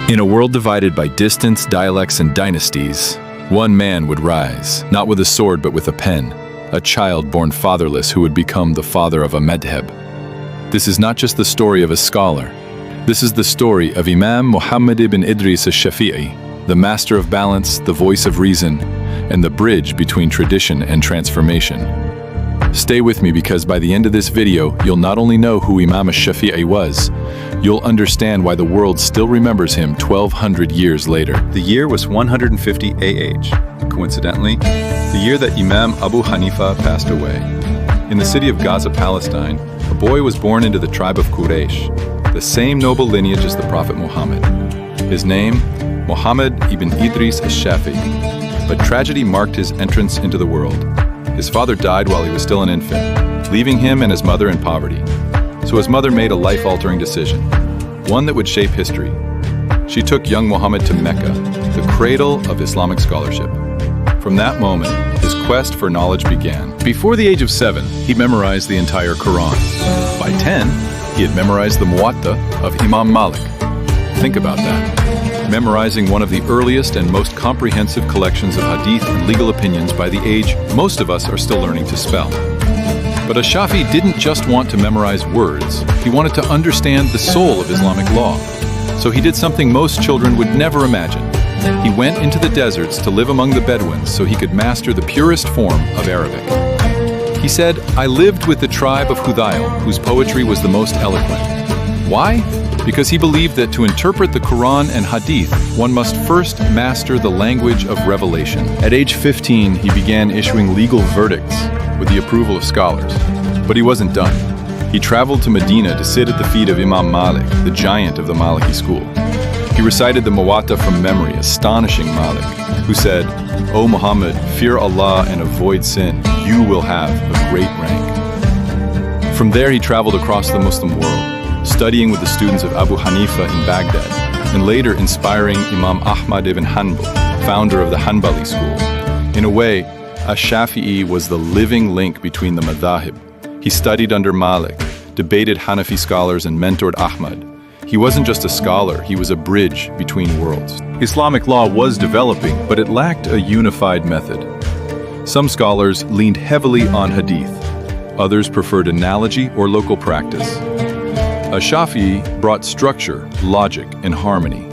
In a world divided by distance, dialects, and dynasties, one man would rise, not with a sword but with a pen, a child born fatherless who would become the father of a madhhab. This is not just the story of a scholar. This is the story of Imam Muhammad ibn Idris Ash-Shafi'i, the master of balance, the voice of reason, and the bridge between tradition and transformation. Stay with me because by the end of this video, you'll not only know who Imam Ash-Shafi'i was, you'll understand why the world still remembers him 1,200 years later. The year was 150 AH, coincidentally, the year that Imam Abu Hanifa passed away. In the city of Gaza, Palestine, a boy was born into the tribe of Quraysh, the same noble lineage as the Prophet Muhammad. His name, Muhammad ibn Idris Ash-Shafi'i. But tragedy marked his entrance into the world. His father died while he was still an infant, leaving him and his mother in poverty. So his mother made a life-altering decision, one that would shape history. She took young Muhammad to Mecca, the cradle of Islamic scholarship. From that moment, his quest for knowledge began. Before the age of 7, he memorized the entire Quran. By 10, he had memorized the Muwatta of Imam Malik. Think about that. Memorizing one of the earliest and most comprehensive collections of hadith and legal opinions by the age most of us are still learning to spell. But Ash-Shafi'i didn't just want to memorize words, he wanted to understand the soul of Islamic law. So he did something most children would never imagine. He went into the deserts to live among the Bedouins so he could master the purest form of Arabic. He said, "I lived with the tribe of Hudayl, whose poetry was the most eloquent." Why? Because he believed that to interpret the Quran and hadith, one must first master the language of revelation. At age 15, he began issuing legal verdicts with the approval of scholars. But he wasn't done. He traveled to Medina to sit at the feet of Imam Malik, the giant of the Maliki school. He recited the Muwatta from memory, astonishing Malik, who said, "O Muhammad, fear Allah and avoid sin. You will have a great rank." From there, he traveled across the Muslim world, studying with the students of Abu Hanifa in Baghdad, and later inspiring Imam Ahmad ibn Hanbal, founder of the Hanbali school. In a way, Ash-Shafi'i was the living link between the madhhab. He studied under Malik, debated Hanafi scholars, and mentored Ahmad. He wasn't just a scholar, he was a bridge between worlds. Islamic law was developing, but it lacked a unified method. Some scholars leaned heavily on hadith. Others preferred analogy or local practice. Ash-Shafi'i brought structure, logic, and harmony.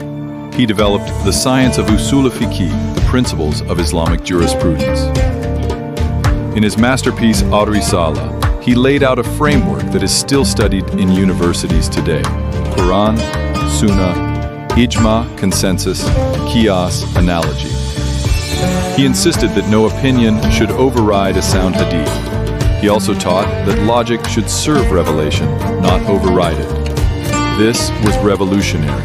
He developed the science of usul fiqh, the principles of Islamic jurisprudence. In his masterpiece, Ar-Risala, he laid out a framework that is still studied in universities today. Quran, Sunnah, Ijma, consensus, Qiyas, analogy. He insisted that no opinion should override a sound hadith. He also taught that logic should serve revelation, not override it. This was revolutionary.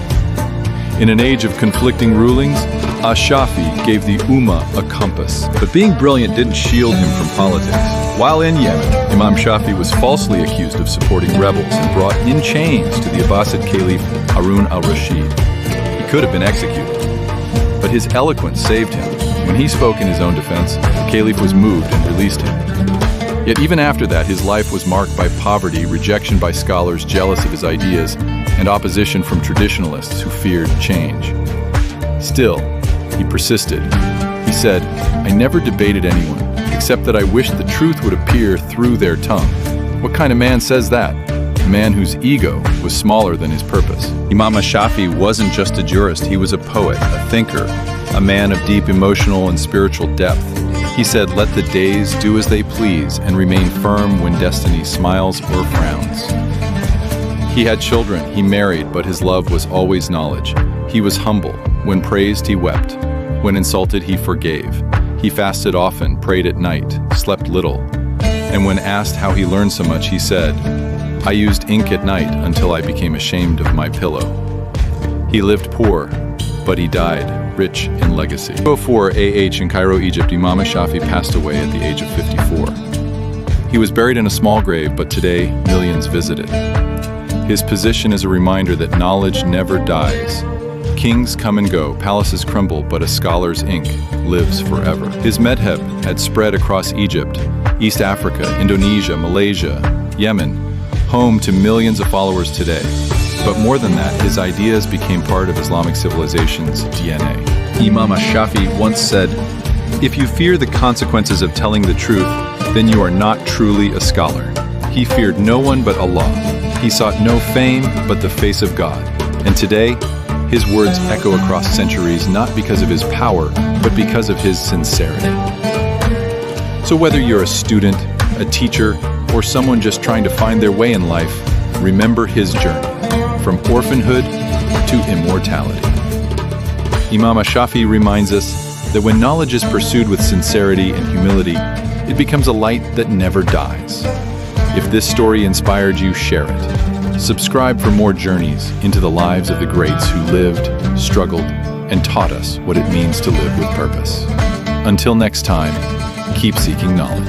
In an age of conflicting rulings, Ash-Shafi'i gave the Ummah a compass. But being brilliant didn't shield him from politics. While in Yemen, Imam Shafi'i was falsely accused of supporting rebels and brought in chains to the Abbasid Caliph Harun al-Rashid. He could have been executed. But his eloquence saved him. When he spoke in his own defense, the Caliph was moved and released him. Yet even after that, his life was marked by poverty, rejection by scholars jealous of his ideas, and opposition from traditionalists who feared change. Still, he persisted. He said, "I never debated anyone, except that I wished the truth would appear through their tongue." What kind of man says that? A man whose ego was smaller than his purpose. Imam Ash-Shafi'i wasn't just a jurist, he was a poet, a thinker, a man of deep emotional and spiritual depth. He said, "Let the days do as they please and remain firm when destiny smiles or frowns." He had children, he married, but his love was always knowledge. He was humble. When praised, he wept. When insulted, he forgave. He fasted often, prayed at night, slept little. And when asked how he learned so much, he said, "I used ink at night until I became ashamed of my pillow." He lived poor, but he died rich in legacy. 204 AH in Cairo, Egypt, Imam Ash-Shafi'i passed away at the age of 54. He was buried in a small grave, but today millions visit it. His position is a reminder that knowledge never dies. Kings come and go, palaces crumble, but a scholar's ink lives forever. His madhhab had spread across Egypt, East Africa, Indonesia, Malaysia, Yemen, home to millions of followers today. But more than that, his ideas became part of Islamic civilization's DNA. Imam Ash-Shafi once said, "If you fear the consequences of telling the truth, then you are not truly a scholar." He feared no one but Allah. He sought no fame but the face of God. And today, his words echo across centuries not because of his power, but because of his sincerity. So whether you're a student, a teacher, or someone just trying to find their way in life, remember his journey, from orphanhood to immortality. Imam Ash-Shafi reminds us that when knowledge is pursued with sincerity and humility, it becomes a light that never dies. If this story inspired you, share it. Subscribe for more journeys into the lives of the greats who lived, struggled, and taught us what it means to live with purpose. Until next time, keep seeking knowledge.